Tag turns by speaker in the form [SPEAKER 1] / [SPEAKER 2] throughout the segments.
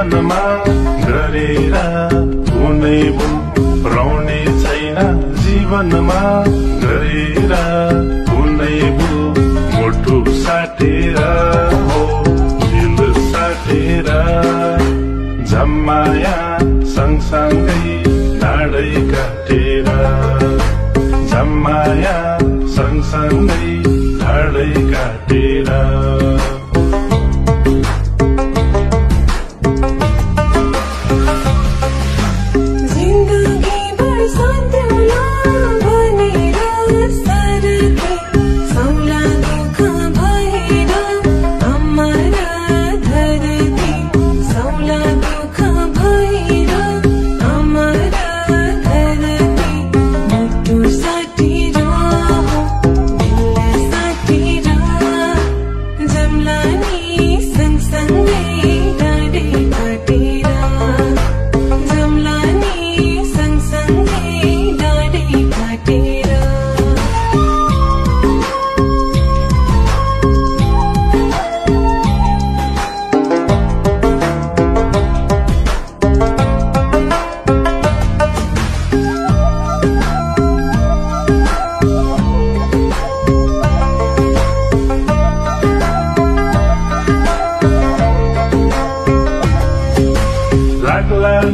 [SPEAKER 1] जीवनमा गरेर कुनै भुल पुर्याउने छैन जीवनमा गरेर कुनै भुल मुटु साटेर हो दिल साटेर झम्माया सँगसँगै ढाडै काटेर झम्माया सँगसँगै ढाडै काटेर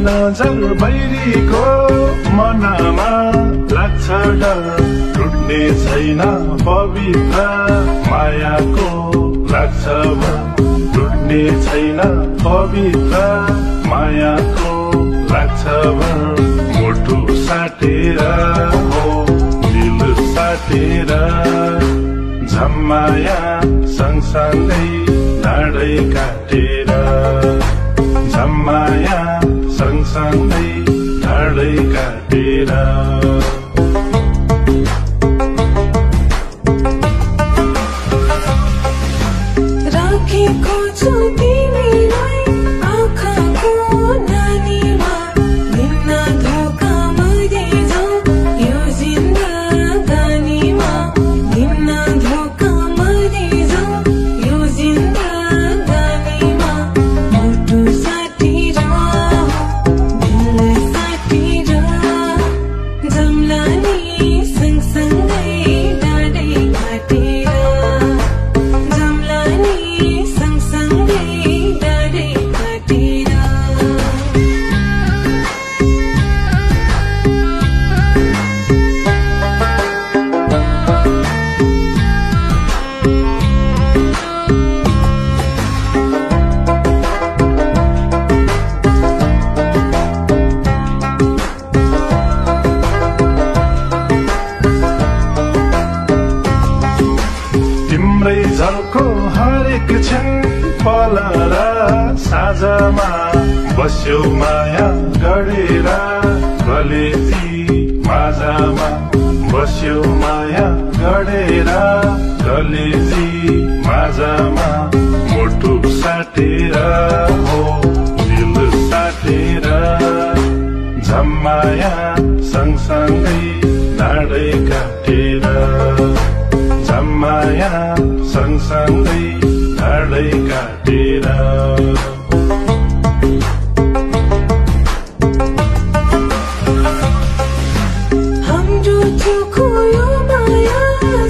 [SPEAKER 1] नजर बैरीको मनमा लाग्छ डर टुट्ने छैन पवित्र मायाको लाग्छ टुट्ने छैन पवित्र मायाको लाग्छ मुटु साटेर हो दिल साटेर झम्माया सँगसँगै ढाडै काटेर झम्माया सँगसँगै ढाडै काटेर
[SPEAKER 2] राखेको छु तिमीलाई आँखाको नानीमा निम्न धोका मरि जाऊ यो जिन्दगानीमा निम्न धोका मरि जाऊ यो जिन्दगानीमा मुटु साटेर दिल साटेर जम्लानी सँगसँगै ढाडै काटेर जम्लानी सँगसँगै ढाडै काटेर
[SPEAKER 1] तिम्रै झल्को हरेक क्षण पल र साँझमा बस्यो माया गरेर कलेजी माझमा बस्यो माया गरेर कलेजी माझमा मुटु साटेर हो दिल साटेर झम्माया सँगसँगै ढाडै काटेर झम्माया सँगसँगै ढाडै काटेर
[SPEAKER 2] हाम्रो चोखो यो माया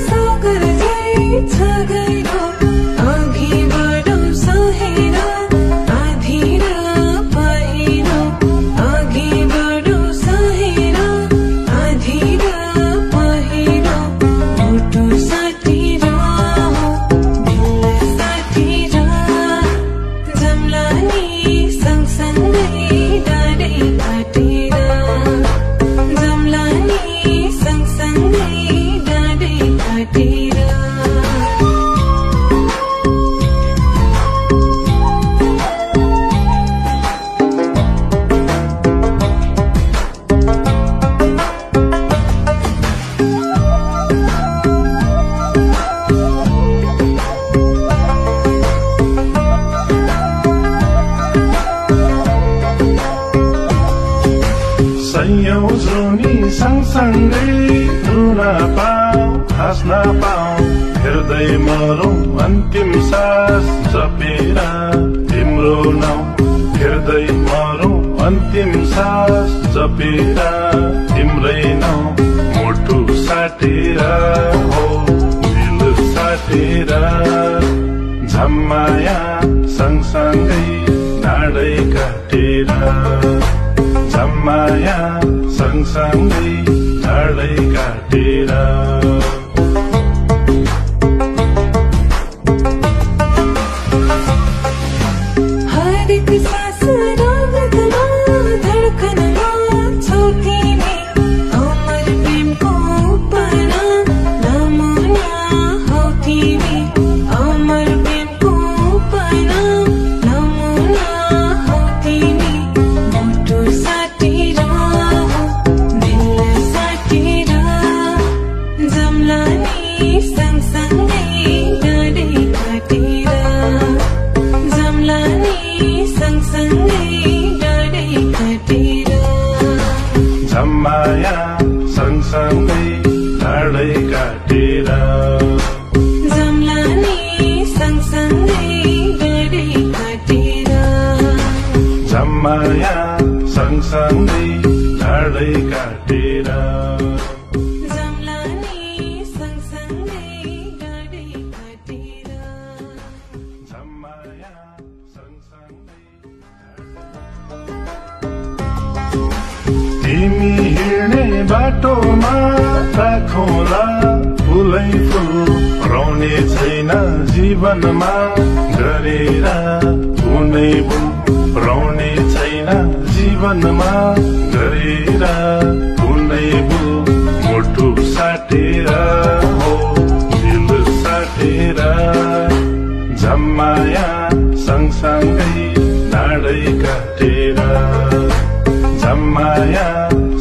[SPEAKER 2] सागर झै छ गहिरो अघि बढौँ सहेर आधी र पहिरो अघि बढौँ सहेर आधी र पहिरो मुटु साटेर दिल साटेर जम्लानी सँगसँगै ढाडै काटेर जम्लानी सँगसँगै ढाडै काटेर
[SPEAKER 1] सयौं जुनी सँगसँगै रुन पाऊ हाँस्न पाऊ हेर्दै मरौं अन्तिम सास जपेर तिम्रो नाउँ हेर्दै अन्तिम सास जपेर तिम्रै नाउँ मुटु साटेर हो दिल साटेर झम्माया सँगसँगै डाँडै काटेर झम्माया सँगसँगै डाँडै काटेर
[SPEAKER 2] हरेक सास रगतमा धड्कनमा छौ तिमी अमर प्रेमको उपना नमुना हौ तिमी अमर प्रेमको उपना नमुना हौ तिमी मुटु साटेर दिल साटेर जम्ला नि सँगसँगै डाँडै काटेर जम्ला नि सँगसँगै डाँडै काटेर
[SPEAKER 1] झम्माया सँगसँगै डाँडै काटेर
[SPEAKER 2] जम्ला नि सँगसँगै डाँडै काटेर
[SPEAKER 1] झम्माया सँगसँगै डाँडै काटेर
[SPEAKER 2] जम्ला नि सँगसँगै डाँडै काटेर
[SPEAKER 1] झम्माया सँगसँगै तिमी हिँड्ने बाटोमा राखौँला फुलै फुल रहने छैन जीवनमा गरेर कुनै भुल रहने छैन जीवनमा गरेर कुनै भुल मुटु साटेर हो दिल साटेर झम्माया सँगसँगै डाँडै काटेर झम्माया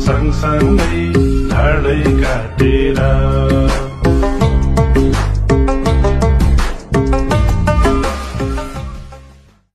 [SPEAKER 1] सँगसँगै डाँडै काटेर